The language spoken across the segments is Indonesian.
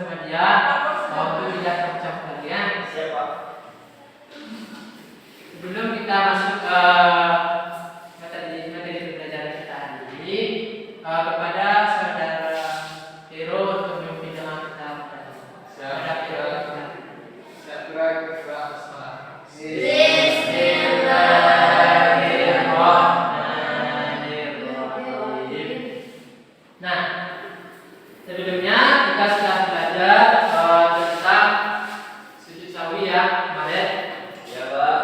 sama dia untuk tidak terpecah kalian. Siapa? Sebelum kita masuk ke materi pembelajaran kita hari ini, kepada saudara Hero untuk memimpin doa kita pada Nah, sebelumnya kita sudah belajar tentang sujud sawi ya kemarin. Ya Pak.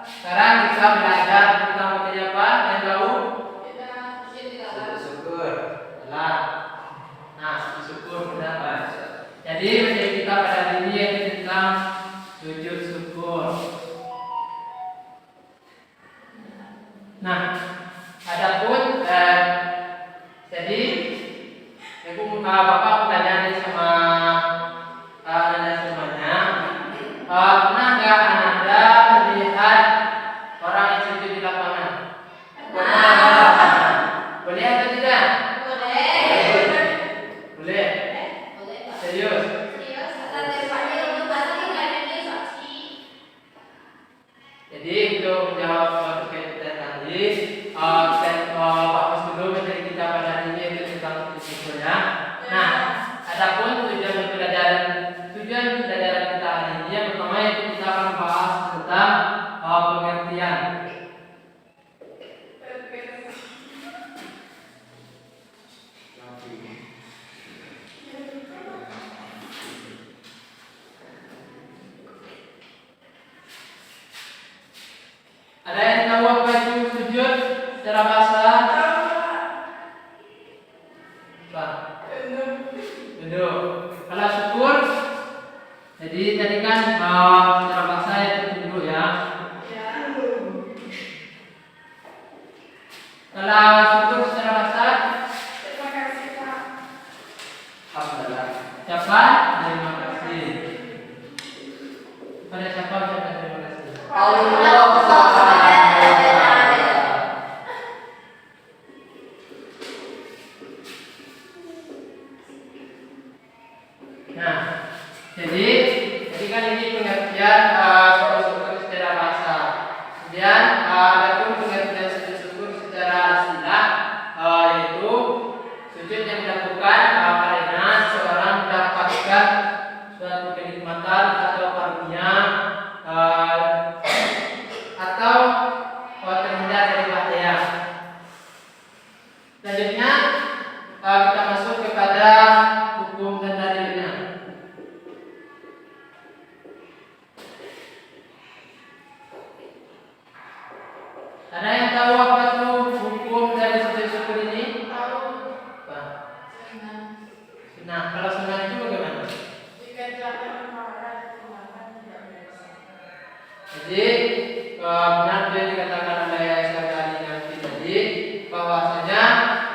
Sekarang kita belajar tentang materi apa? Yang tahu? Sujud syukur. Nah, sujud syukur benar Pak. Jadi materi kita pada hari ini yaitu tentang sujud syukur. Nah, adapun jadi Bapak mau tanya nih sama Anda semuanya, pernah nggak Anda melihat orang yang sujud di lapangan? Boleh atau tidak? Boleh. Serius? Jadi untuk menjawab terkait tadi, fokus dulu materi kita pada hari ini yaitu tentang sujud syukur ya. Nah, adapun tujuan pembelajaran kita hari ini yang pertama yaitu kita akan membahas tentang pengertian. Ada yang tahu apa itu sujud secara bahasa? Duduk. Kalau syukur, jadi tadi kan secara bahasa itu duduk ya. Kalau syukur secara bahasa, Alhamdulillah. siapa? Terima kasih. Pada siapa ucapkan terima kasih? Nah, jadi kan ini pengertian sujud syukur secara bahasa. Kemudian ada pun pengertian sujud syukur secara istilah, yaitu sujud yang dilakukan karena seorang mendapatkan suatu kenikmatan atau karunia atau terhindar dari bahaya. Selanjutnya kita masuk kepada hukum dan dalilnya. Ada yang tahu apa tuh hukum dari sujud syukur ini? Apa? Nah, kalau sunnah itu bagaimana? Jadi benar yang dikatakan oleh Syekh Nanti tadi bahwasanya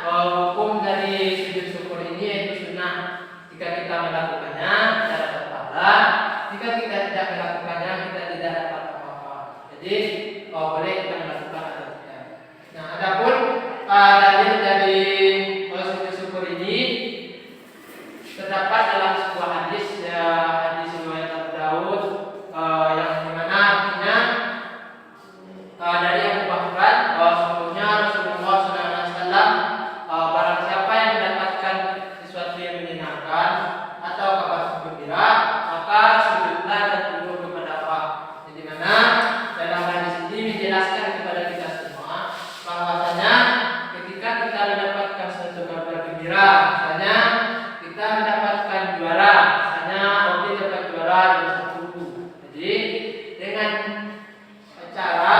hukum dari sujud syukur ini yaitu sunnah. Jika kita melakukannya kita dapat pahala, jika kita tidak melakukannya kita tidak dapat apa-apa. Jadi boleh kita melakukan atau tidak. Nah, adapun dalil dari sujud syukur ini terdapat dalam sebuah hadis hadis riwayat Abu Daud yang dimana artinya dari Abu Bakar sesungguhnya Rasulullah SAW barang siapa yang mendapatkan sesuatu yang menyenangkan atau kabar gembira maka sujudlah dan tunduk kepada Allah. Jadi mana dalam hadis ini menjelaskan kepada kita semua bahwasanya ketika kita mendapatkan suatu kabar gembira, misalnya kita mendapatkan juara, misalnya Obi dapat juara di satu. Jadi dengan cara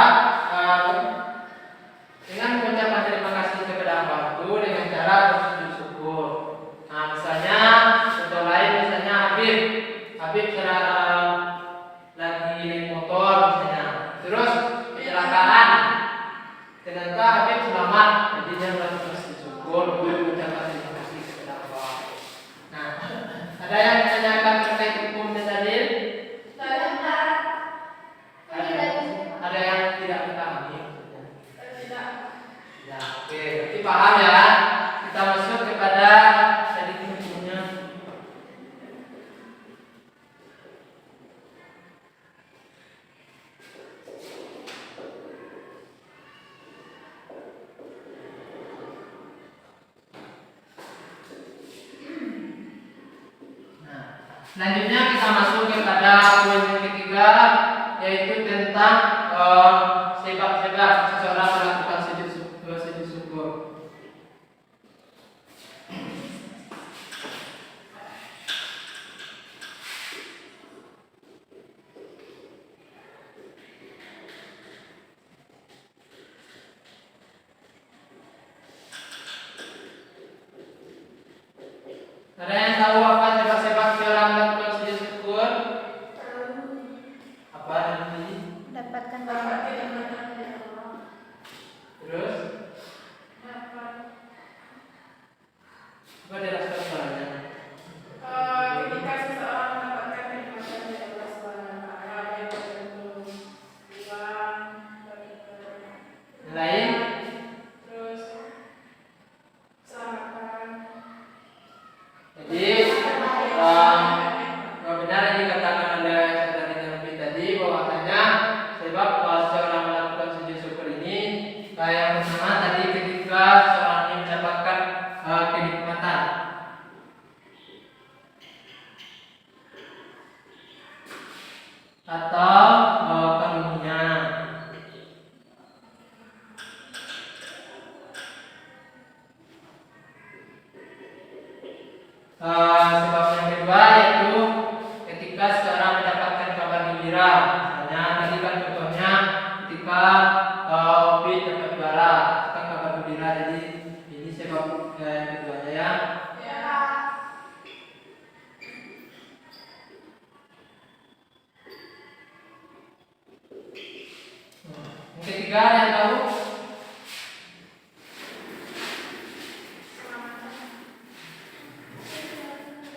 dengan mengucapkan terima kasih kepada Allah itu dengan cara bersujud syukur. Nah, misalnya contoh lain misalnya Habib lagi naik motor misalnya, terus kecelakaan, ternyata Habib selamat, jadi dia bersujud syukur mengucapkan terima kasih kepada Allah. Nah, ada yang menanyakan terkait hukum dan dalil? Ada yang tidak dipahami? Ya, oke, berarti paham ya. Kita masuk kepada tadi hukumnya. Selanjutnya kita masuk kepada poin yang ketiga, yaitu tentang sebab-sebab seseorang melakukan sujud syukur. Ada yang tahu apa sebab-sebab seorang melakukan sujud syukur? Apa nanti? Dapatkan barang yang Terus? Coba jelaskan soalnya. Ketika seseorang mendapatkan kenikmatan dari Allah SWT, dia berbentuk uang, Lain? terus keselamatan. Jadi benar yang dikatakan oleh saudari Nabi tadi bahwasanya sebab seorang melakukan sujud syukur ini yang pertama tadi ketika seorang ini mendapatkan kenikmatan. Atau karunia. Sebab yang kedua yaitu ketika seorang mendapatkan kabar gembira. Misalnya tadi kan contohnya ketika Opi dapat juara, kan kabar gembira. Jadi ini sebab yang keduanya ya. Yang ketiga ada yang tahu?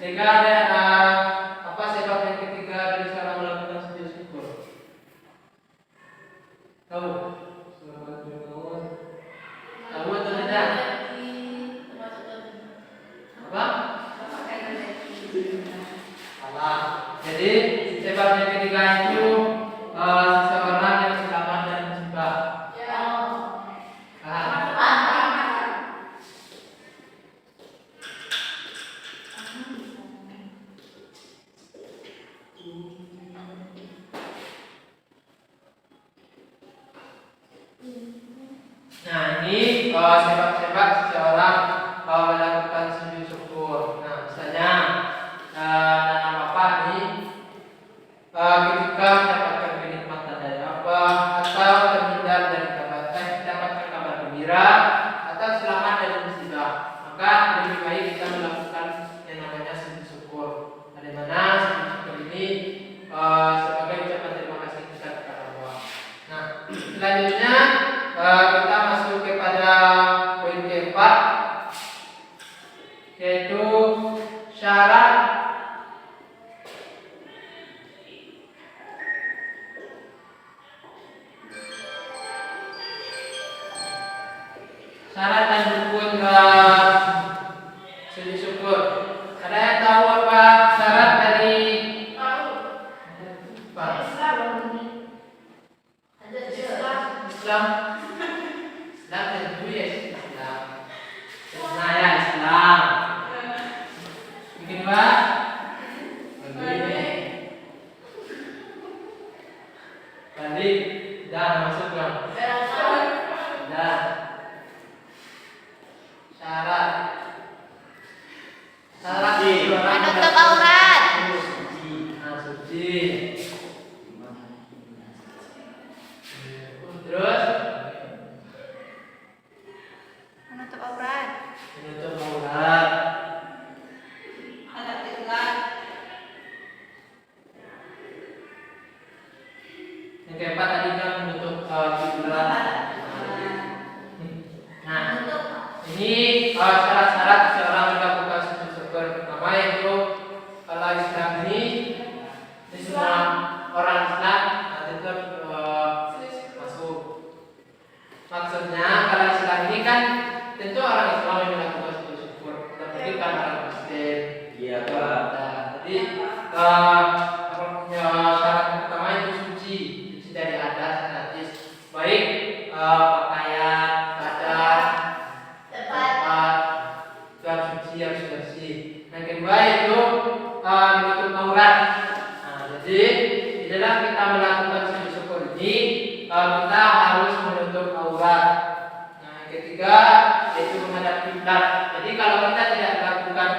Ketiga ada apa sebab yang ketiga dari seorang melakukan sujud syukur? Tahu? Tahu atau tidak? Apa? Salah. Jadi sebab yang ketiga itu seseorang yang selamat dari musibah. Nah ini sebab-sebab seseorang melakukan sujud syukur. Nah misalnya nanam apa nih ketika mendapatkan kenikmatan dari apa atau terhindar dari mendapatkan kabar gembira atau selamat dari musibah, maka lebih baik kita melakukan yang namanya sujud syukur. Di mana sujud syukur ini sebagai ucapan terima kasih kita kepada Allah. Nah selanjutnya kita masuk kepada poin keempat, yaitu syarat dan rukun sujud syukur. Ada yang tahu apa syarat dari apa? Islam. Islam tentu ya Islam. Nah ya Islam. Mungkin Pak? Balik. Dah masuk Bang. Dah. Syarat menutup aurat. Suci. Terus Menutup aurat. menutup aurat. Yang keempat tadi kan menutup kiblat. Nah, ini syarat-syarat seorang melakukan sujud syukur. Pertama yaitu kalau Islam ini semua orang Islam tetap masuk. Maksudnya kalau Islam ini kan tentu orang Islam yang melakukan sujud syukur, tapi kan orang Muslim. Iya, Pak. Nah, jadi syarat pertama itu suci dari adat dan najis, baik pakaian, badan, tempat suci yang bersih. Yang kedua itu aurat. Nah, jadi di dalam kita melakukan sujud syukur ini kita harus menutup aurat. Nah, yang ketiga yaitu menghadap kiblat. Jadi kalau kita tidak melakukan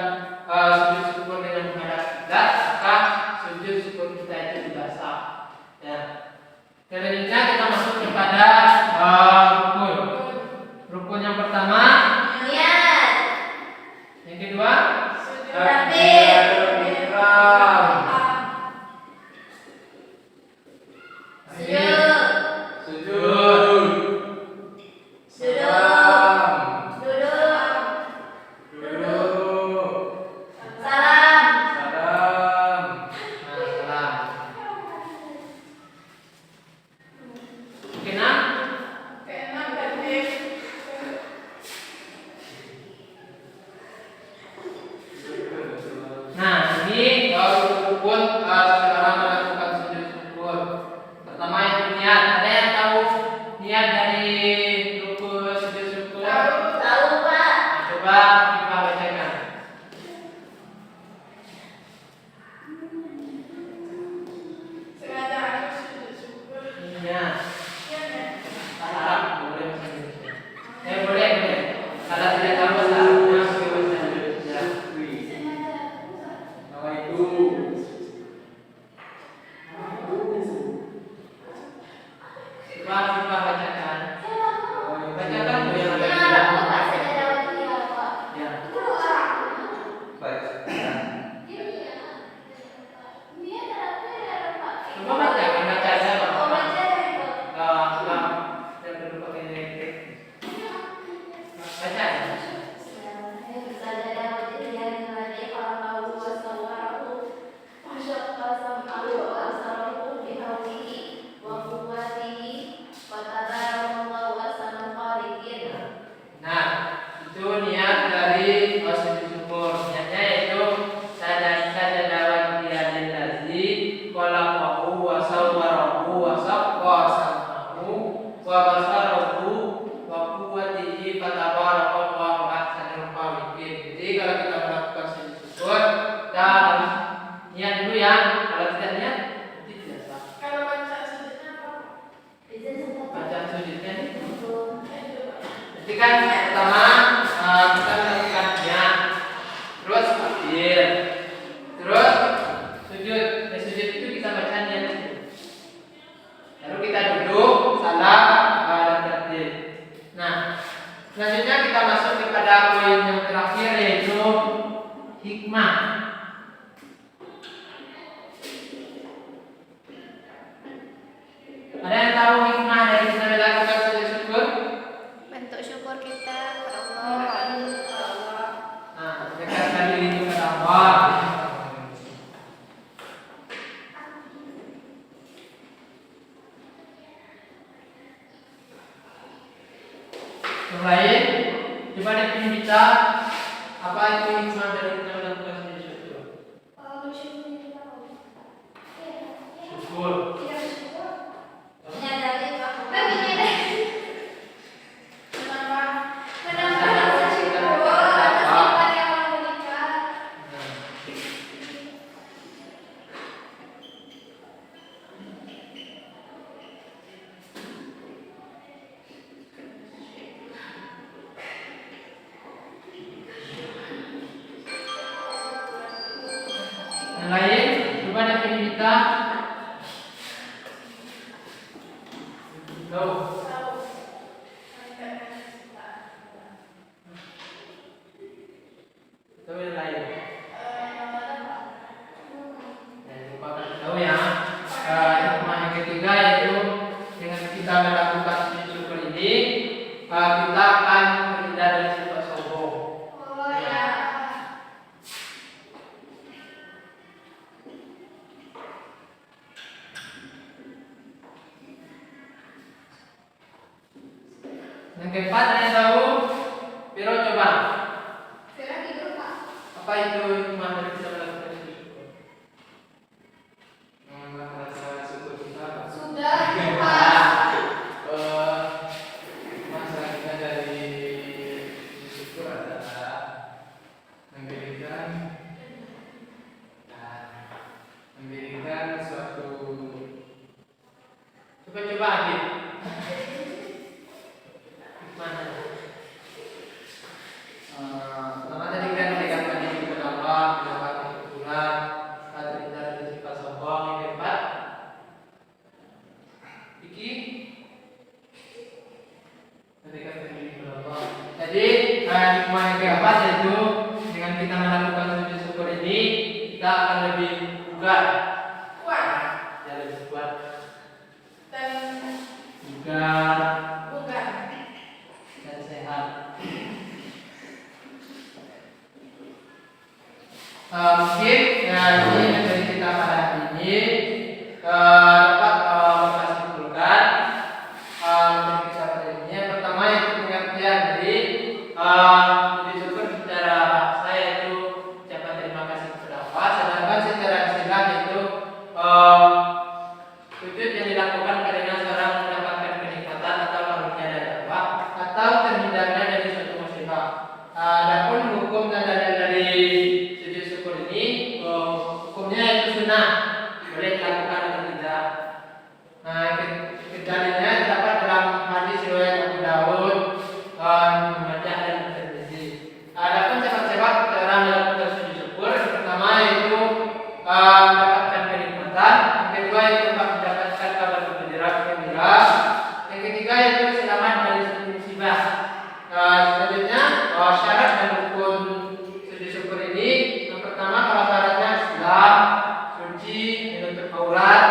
sujud syukur dengan menghadap kiblat, maka sujud syukur kita itu tidak sah. Ya. Selanjutnya kita masuk kepada rukun. Rukun yang pertama, Niat. yang kedua, Takbir. ihram. Sujud. Sujud. Duduk. Duduk. Duduk. Salam. Salam. Nah, salam. Kena? Keenam takbir. Nah, ini rukun seseorang melakukan sujud syukur. Pertama itu niat. Ada yang tahu niat dari rukun sujud syukur? Tahu, Pak. Nah, coba kita bacakan. Sengaja aku sujud syukur. Niat. Iya, ya. Arab boleh bahasa Indonesia. Boleh. Kalau tidak tahu bahasa Arabnya pakai bahasa Indonesia. Nama itu. Coba kita bacakan. Bacakan tuh yang ada di Ya, dalam. Pak. Saja dapat dia, Pak. Ya. Baik. Coba bacakan aja Pak. Oh, baca dari Pak. Yang dulu pakai elektrik. Baca. Nah, itu niat dari sujud syukur. Niatnya yaitu sajadawan lillazi khalaqahu wa sawwarahu wa saqqa sam'ahu wa basarahu wa quwwatihi fatabarakallahu ahsanul khaliqin. Jadi kalau kita melakukan sujud syukur, kita harus niat dulu ya. Kalau tidak niat, tidak sah. Kalau baca sujudnya apa? Bacaan sujudnya ini. Itu, Pak. Jadi kan pertama kita melakukan niat, terus takbir, terus sujud. Sujud itu kita baca niat itu. Lalu kita duduk, salam dan takbir. Nah, selanjutnya kita masuk kepada poin yang terakhir yaitu hikmah. Ada yang tahu hikmah dari kita melakukan sujud syukur? Bentuk syukur kita kepada Allah. Nah, dekatkan diri kepada Allah. Yang lain, coba definisikan apa itu hikmah dari kita melakukan sujud syukur. Syukur. Menyadari bahwa Kenapa? rasa syukur atas nikmat yang Allah berikan. Yang lain, coba definisikan. Tahu. Tahu. Tahu yang lain. Eh, Lupa kasih tahu ya. Hikmah yang ketiga yaitu dengan kita melakukan sujud syukur ini kita akan terhindar dari sifat sombong. Oh ya. Yang keempat ada yang tahu? Piro coba. Sekarang tidur, Pak. Apa itu hikmah dari kita melakukan sujud syukur? Rasa syukur kita. Sudah, Pak. Masa kita dari syukur adalah memberikan akan lebih bugar. Kuat. Ya, lebih kuat. Dan Bugar bukan. dan sehat. Mungkin ini materi kita pada hari ini dapat Bapak simpulkan materi kita pada hari ini. Yang pertama yaitu pengertian dari puji syukur secara bahasa yaitu ucapan terima kasih kepada Allah. Sedangkan secara istilah yaitu sujud yang dilakukan karena seorang mendapatkan kenikmatan atau karunia dari Allah atau terhindarnya dari suatu musibah. Adapun hukum dan dalil dari sujud syukur ini, hukumnya itu sunnah, boleh dilakukan atau tidak. Nah, dalilnya terdapat dalam hadis riwayat Abu Dawud, Muhammadiyah dan Tirmizi. Adapun sebab-sebab orang melakukan sujud syukur, yang pertama yaitu mendapatkan kenikmatan, yang kedua yaitu mendapatkan kabar gembira, yang ketiga yaitu selamat dari suatu musibah. Selanjutnya syarat dan rukun sujud syukur ini, yang pertama kalau syaratnya Islam, suci, menutup aurat,